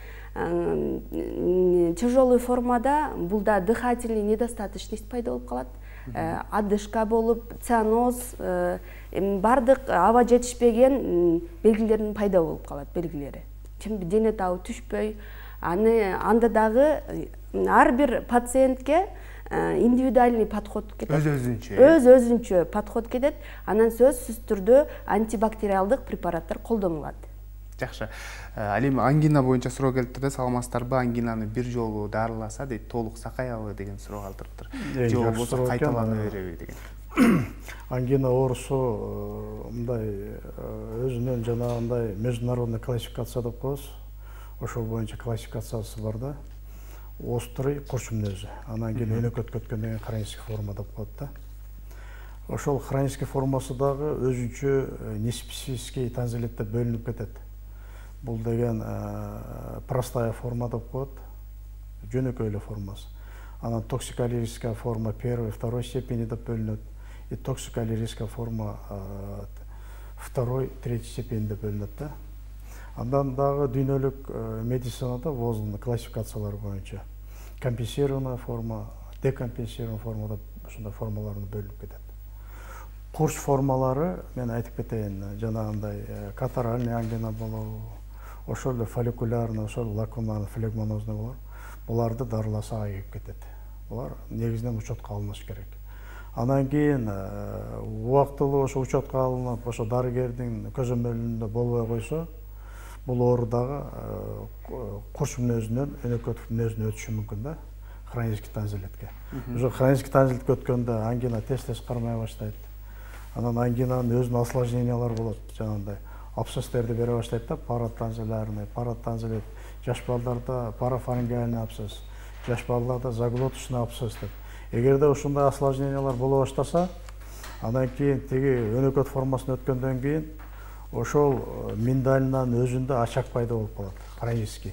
Тяжелый формада булда дыхательный недостаточность пайда болуп калат, одышка болуп, цианоз, бардык аба жетишпеген белгилерин пайда болуп калат, белгилери. Дене табы түшпөй, анда дагы ар бир пациентке индивидуальный подход кетет. Өз-өзүнчө подход кетет. Анан сөзсүз түрдө антибактериалдык препараттар колдонулат. Жакшы. Ал эми ангина боюнча суроо келиптир да, саламатсыздарбы? Ангинаны бир жолу дарыласа дейт, толук сакаябы деген суроо калтырыптыр. Же болбосо кайталана береби деген. Ангина оорусу мындай өзүнүн жанагындай международный классификация деп коебуз. Ошол боюнча классификациясы бар да. Острый курч мүнөзү. Анан кийин өнөкөт көткөн деген хронический форма деп коет да. Ошол хронический формасы дагы өзүнчө неспецифический танзилит деп бөлүнүп кетет. Бул деген простая форма деп коет, жөнөкөй эле формасы. Анан токсиколирическая форма первой, второй степени деп бөлүнөт. И токсиколирическая форма второй, третий степени деп бөлүнөт да. Андан дагы дүйнөлүк медицинада воздун классификациялары боюнча компенсированная форма, декомпенсированная форма деп ушундай формаларына бөлүнүп кетет. Курч формалары мен айтып кетейин, жанагындай катаральный ангина болобу, ошол эле фолликулярный, ошол лакунарный, флегмонозный болор. Буларды дарыласа айыгып кетет. Булар негизинен учетко алыныш керек. Анан кийин убактылуу ошо учетко алынып, ошо дарыгердин көзөмөлүндө болбой койсо, бул оору дагы курч мүнөзүнөн өнөкөт мүнөзүнө өтүшү мүмкүн да, хронический танзилитке. Уже хронический танзилитке өткөндө ангина тез кармай баштайт. Анан ангинанын өзүнүн осложнениялары болот, жанагындай абсцесстерди бере баштайт да, паратанзилит, жаш балдарда парафарингеальный абсцесс, жаш балдарда заглоточный абсцесс деп. Эгерде ушундай осложнениялар боло баштаса, андан кийин тиги өнөкөт формасына өткөндөн кийин ошол миндалинанын өзүндө ачак пайда болуп калат, хронический.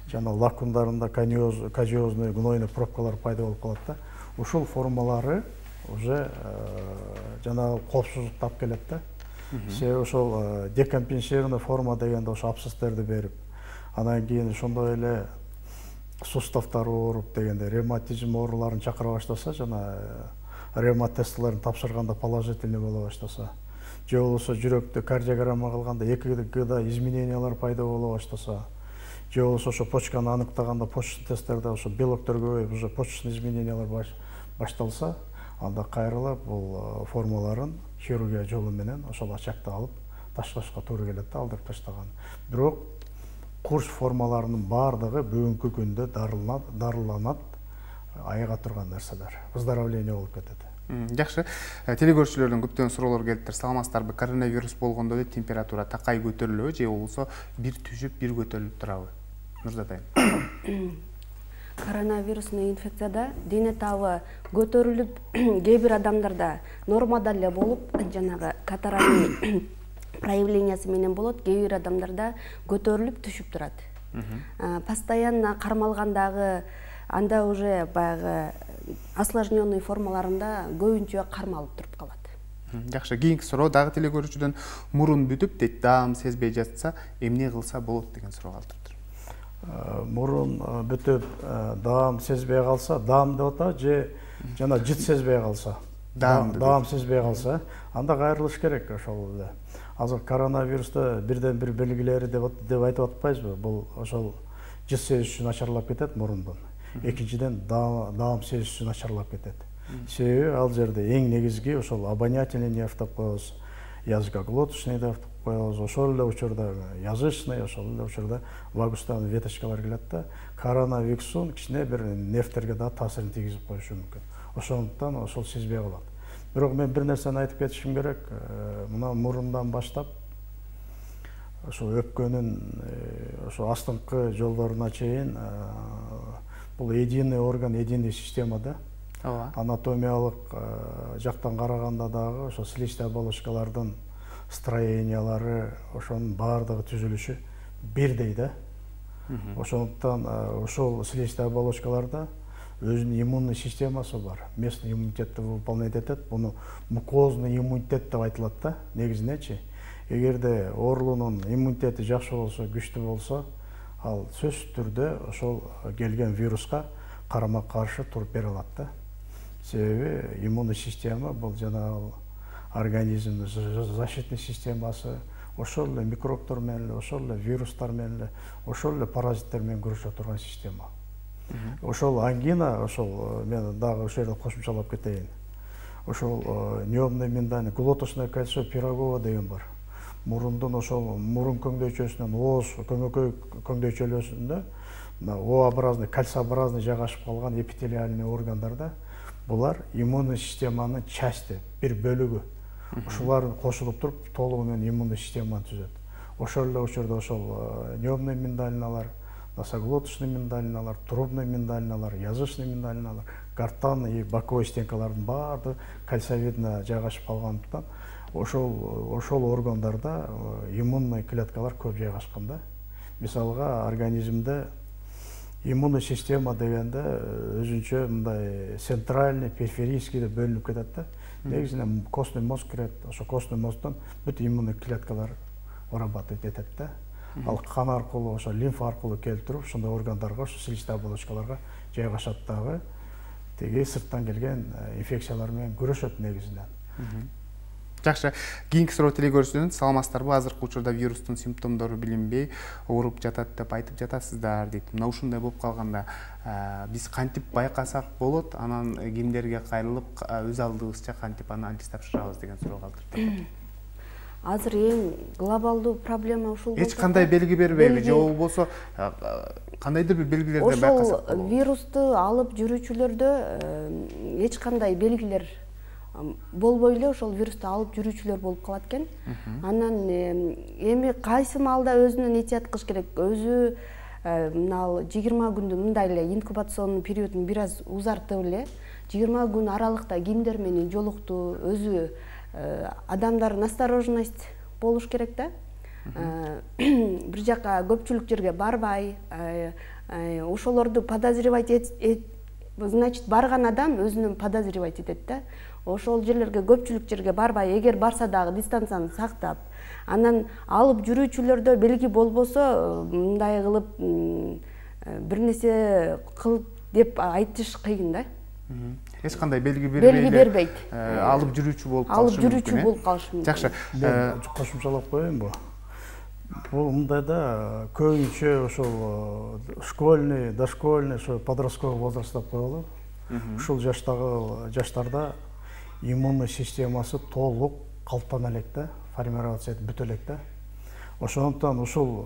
Жана лакундарында кожиозный, гнойный пробкалар пайда болуп калат да. ушул формалары уже жанагы коопсуздукту алып келет да. Себеби ошол декомпенсированный форма дегенде ошо абсцесстерди берип, анан кийин ошондой эле суставдар ооруп дегенде ревматизм ооруларын чакыра баштаса, жана ревмат тестилерин тапшырганда положительный боло баштаса, же болбосо жүрөктө кардиограмма кылганда ЭКГда изменениялар пайда боло баштаса, же болбосо ошо почканы аныктаганда почечный тесттерде ошо белоктор көбөйүп, уже почечный изменениялар башталса, анда кайрыла бул формаларын хирургия жолу менен ошол ачакты алып ташташка туура келет да, алдырып таштаган. Бирок курс формаларынын баардыгы бүгүнкү күндө дарыланат, айга турган нерселер. Выздоровление болуп кетет. Жакшы. Телекөрүүчүлөрдөн көптөн суроолор келиптир. Саламатсыздарбы? Коронавирус болгондо температура такай көтөрүлөбү же болбосо бир түшүп, бир көтөрүлүп турабы? Нурзатайым. Коронавирусный инфекцияда дене табы көтөрүлүп, кээ бир адамдарда нормада эле болуп, жанагы катаральный проявлениясы менен болот, кээ бир адамдарда көтөрүлүп түшүп турат. Постоянно кармалгандагы анда уже баягы осложненный формаларында көбүнчө кармалып туруп калат. Жакшы, кийинки суроо дагы телекөрүүчүдөн мурун бүтүп, даам сезбей жатса, эмне кылса болот деген суроо калтырыптыр. Мурун бүтүп, даам сезбей калса, даам деп атат же жана жыт сезбей калса, даам сезбей калса, анда кайрылыш керек ошол эле. Азыр коронавируста бирден бир белгилери деп айтып атпайбызбы? Бул ошол жыт сезиши начарлап кетет мурундун. Экинчиден даам сезиши начарлап кетет. Себеби ал жерде эң негизги ошол обонятельный нерв деп коебуз, языкоглоточный деп коебуз, ошол эле учурда язычный, ошол эле учурда вагустан веточкалар келет да. Коронавирустун кичине бир нервтерге да таасирин тийгизип коюшу мүмкүн. Ошондуктан ошол сезбей калат. Бирок мен бир нерсени айтып кетишим керек. Мына мурундан баштап ошо өпкөнүн ошо астыңкы жолдоруна чейин бул единый орган, единый система да. Анатомиялык жактан караганда дагы ошо слизистый оболочкалардын строениялары, ошонун баардыгы түзүлүшү бирдей да. Ошондуктан ошол слизистый оболочкаларда өзүнүн иммунный системасы бар. Местный иммунитетти выполнять этет. Буну мукозный иммунитет деп айтылат да, негизинечи. Эгерде оорунун иммунитети жакшы болсо, күчтүү болсо, ал сөзсүз түрдө ошол келген вируска карама каршы туруп бере алат да. Себеби иммунный система бул жана организмдин защитный системасы ошол эле микробтор менен эле, ошол эле вирустар менен эле, ошол эле паразиттер менен күрөшө турган система. Ошол ангина, ошол мен дагы ошол жерде кошумчалап кетейин. Ошол необный миндаль, глоточное кольцо Пирогова деген бар. Мурундун ошол мурун көңдөйчөсүнөн ооз көмөкөй көңдөйчөлөсүндө О-образный, кольцообразный жайгашып калган эпителиальный органдарда булар иммунный системанын части, бир бөлүгү. Ушулар кошулуп туруп толугу менен иммунный системаны түзөт. Ошол эле учурда ошол необный миндалиналар, носоглоточный миндалиналар, трубный миндалиналар, язычный миндалиналар, гортанный и боковой стенкалардын баардыгы кольцовидно жайгашып калгандыктан ошол органдарда иммунный клеткалар көп жайгашкан да. Мисалга организмде иммунный система дегенде өзүнчө мындай центральный, периферийский деп бөлүнүп кетет да. Негизинен костный мозг кирет, ошо костный мозгтон бүт иммунный клеткалар работать этет да. Ал кан аркылуу, ошо лимфа аркылуу келтирип, ошондой органдарга, ошо слизистый оболочкаларга жайгашат дагы. Теги сырттан келген инфекциялар менен күрөшөт негизинен. Жакшы, кийинки суроо телекөрүүчүдөн саламатсыздарбы? Азыркы учурда вирустун симптомдору билинбей ооруп жатат деп айтып жатасыздар дейт. Мына ушундай болуп калганда биз кантип байкасак болот? Анан кимдерге кайрылып өз алдыбызча кантип аны антист тапшырабыз деген суроо калтырды. Азыр эң глобалдуу проблема ушул. Эч кандай белги бербейби же болбосо кандайдыр бир белгилерди байкасак болот? Ошол вирусту алып жүрүүчүлөрдө эч кандай белгилер болбой эле ошол вирусту алып жүрүүчүлөр болуп калат экен. Анан эми кайсы маалда өзүнөн этият кылыш керек. Өзү мына 20 күндүн мындай эле инкубационный периодун бир аз узартып эле 20 күн аралыкта кимдер менен жолукту, өзү адамдар настороженность болуш керек да. Бир жака көпчүлүк жерге барбай, ошолорду подозревать значит барган адам өзүнүн подозревать этет да. Ошол жерлерге, көпчүлүк жерге барбай, эгер барса дагы дистанцияны сактап, анан алып жүрүүчүлөрдө белги болбосо мындай кылып бир нерсе кылып деп айтыш кыйын да. Эч кандай белги бербейт. Алып жүрүүчү болуп калышы мүмкүн. Алып жүрүүчү болуп калышы мүмкүн. Жакшы. Кошумчалап коеюнбу? Бул мындай да көбүнчө ошол школьный, дошкольный, ошо подростковый возраст деп коелу. Ушул жаштарда иммунный системасы толук калыптана элек да, формироваться этип бүтө элек да. Ошондуктан ушул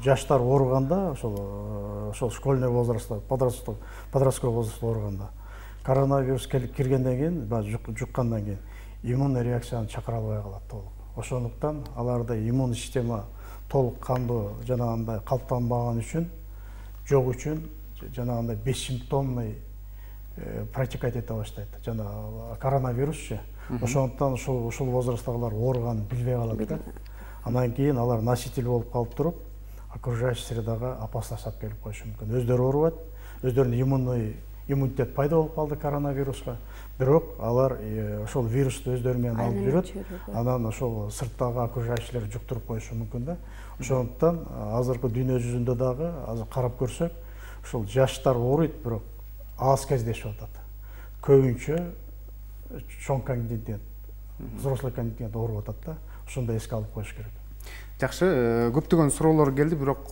жаштар ооруганда, ошол школьный возрастта, подростковый возрастта ооруганда, коронавирус киргенден кийин, жуккандан кийин иммунный реакцияны чакыра албай калат толук. Ошондуктан аларда иммунный система толук кандуу жанагындай калыптанбаган үчүн, жок үчүн жанагындай бессимптомный протекать эте баштайт. Жана коронавирусчу. Ошондуктан ушул возрасттагылар ооруганын билбей калат да. Андан кийин алар носитель болуп калып туруп, окружающий средага опасность алып келип коюшу мүмкүн. Өздөрү оорубайт, өздөрүнүн иммунитет пайда болуп калды коронавируска, бирок алар ошол вирусту өздөрү менен алып жүрөт. Анан ошол сырттагы окружающийлер жуктуруп коюшу мүмкүн да. Ошондуктан азыркы дүйнө жүзүндө дагы азыр карап көрсөк, ошол жаштар ооруйт, бирок аз кездешип атат. Көбүнчө чоң контингент, взрослый контингент ооруп атат да. Ошондой эске алып коюш керек. Жакшы, көптөгөн суроолор келди, бирок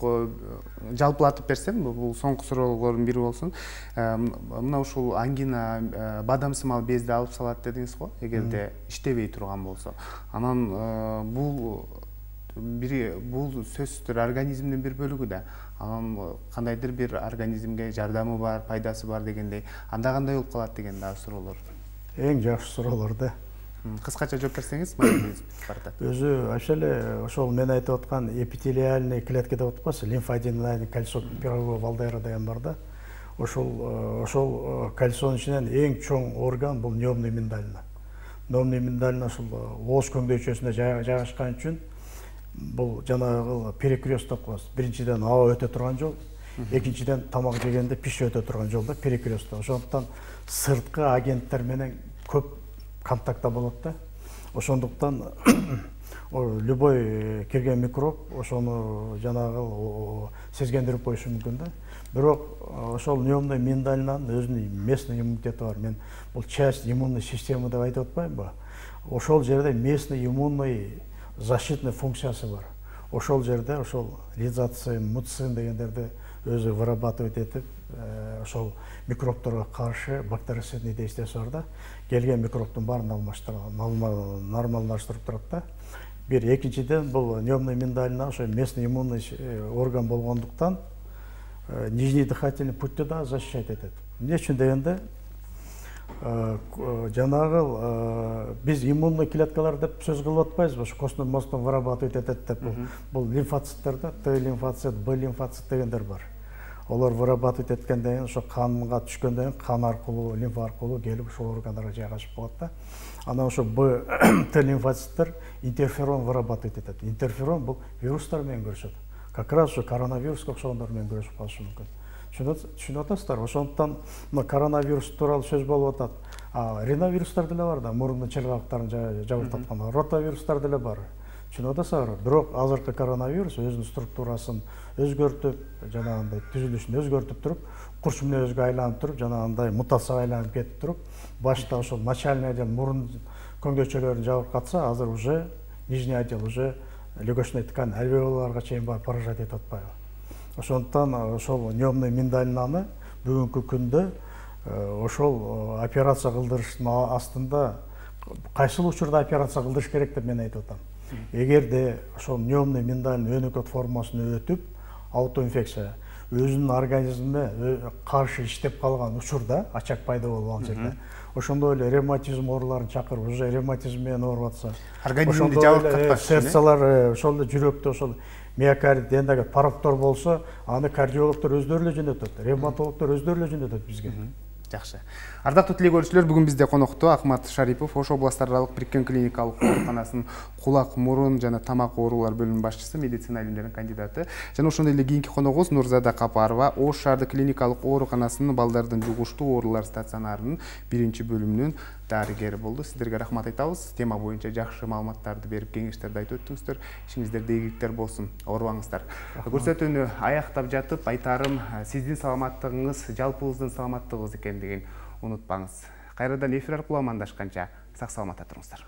жалпылатып берсем, бул соңку суроолордун бири болсун. Мына ушул ангина бадамсымал безди алып салат дедиңиз го, эгерде иштебей турган болсо. Анан бул сөзсүз түрдө организмдин бир бөлүгү да. Анан кандайдыр бир организмге жардамы бар, пайдасы бар дегендей, анда кандай болуп калат деген дагы суроолор. Эң жакшы суроолор да. Кыскача жооп берсеңиз, маегиңиз бартат. Өзү вообще эле ошол мен айтып аткан эпителиальный клетка деп атпайсызбы, лимфоаденальный кольцо пирогова валдайра деген бар да. Ошол кольцонун ичинен эң чоң орган бул неомный миндалина. Неомный миндалина ошол ооз көңдөйчөсүндө жайгашкан үчүн бул жанагы перекрест деп коебуз. Биринчиден аба өтө турган жол, экинчиден тамак жегенде пише өтө турган жол да, перекрест. Ошондуктан сырткы агенттер менен көп контактта болот да. Ошондуктан любой кирген микроб ошону жанагы сезгендирип коюшу мүмкүн да. Бирок ошол неомный миндалинанын өзүнүн местный иммунитети бар. Мен бул часть иммунной системы деп айтып атпаймынбы? Ошол жерде местный иммунный защитный функциясы бар. Ошол жерде ошол лизоцим, муцин дегендерди өзү вырабатывать этип, ошол микробторго каршы бактерицидный действиясы бар да. Келген микробтун баарын нормалдаштырып турат да. Бир, экинчиден бул неомный миндалина ошо местный иммунный орган болгондуктан нижний дыхательный путьты да защищать этет. Эмне үчүн дегенде жанагы биз иммунный клеткалар деп сөз кылып атпайбызбы? Ошо костун мостун вырабатывать этет деп. Бул лимфоциттер да, Т лимфоцит, Б лимфоцит дегендер бар. Олар вырабатывать эткенден кийин, ошо канга түшкөндөн кийин кан аркылуу, лимфа аркылуу келип ошол органдарга жайгашып калат да. Анан ошо Б Т лимфоциттер интерферон вырабатывать этет. Интерферон бул вирустар менен күрөшөт. Как раз ошо коронавируска окшогондор менен күрөшүп калышы мүмкүн. Түшүнүп атасыздар? Ошондуктан коронавирус тууралуу сөз болуп атат. Риновирустар деле бар да, мурунун челгактарын жабыртаткан. Ротавирустар деле бар. Түшүнүп атасыздар? Бирок азыркы коронавирус өзүнүн структурасын өзгөртүп, жанагындай түзүлүшүн өзгөртүп туруп, курч мүнөзгө айланып туруп, жанагындай мутацияга айланып кетип туруп, башта ошол начальный отдел мурун көңдөйчөлөрүн жабып катса, азыр уже нижний отдел уже легочный ткань альвеолаларга чейин барып поражать этип атпайбы? Ошондуктан ошол неомный миндалинаны бүгүнкү күндө ошол операция кылдырыштын астында кайсыл учурда операция кылдырыш керек деп мен айтып атам. Эгерде ошол неомный миндалин өнөкөт формасына өтүп, аутоинфекция өзүнүн организмине каршы иштеп калган учурда, ачак пайда болуп жерде, ошондой эле ревматизм ооруларын чакырып, уже ревматизм менен ооруп атса, организмди жабыркатпаш, сердцалар, ошол жүрөктө ошол миокард, эндеги пароктор болсо, аны кардиологдор өздөрү эле жөнөтөт, ревматологдор өздөрү эле жөнөтөт бизге. Жакшы. Ардактуу тилек көрүүчүлөр, бүгүн бизде конокто Акмат Шарипов, Ош областараралык бириккен клиникалык ооруканасынын кулак, мурун жана тамак оорулар бөлүмүнүн башчысы, медицина илимдеринин кандидаты. Жана ошондой эле кийинки коногубуз Нурзада Капарова, Ош шаардык клиникалык ооруканасынын балдардын жугуштуу оорулар стационарынын 1-бөлүмүнүн дарыгери болду. Сиздерге рахмат айтабыз. Тема боюнча жакшы маалыматтарды берип, кеңештерди айтып өттүңүздөр. Ишиңиздерде ийгиликтер болсун. Оорубаңыздар. Көрсөтүүнү аяктап жатып айтарым, сиздин саламаттыгыңыз жалпыбыздын саламаттыгыбыз экендигин унутпаңыз. Кайрадан эфир аркылуу амандашканча сак саламатта туруңуздар.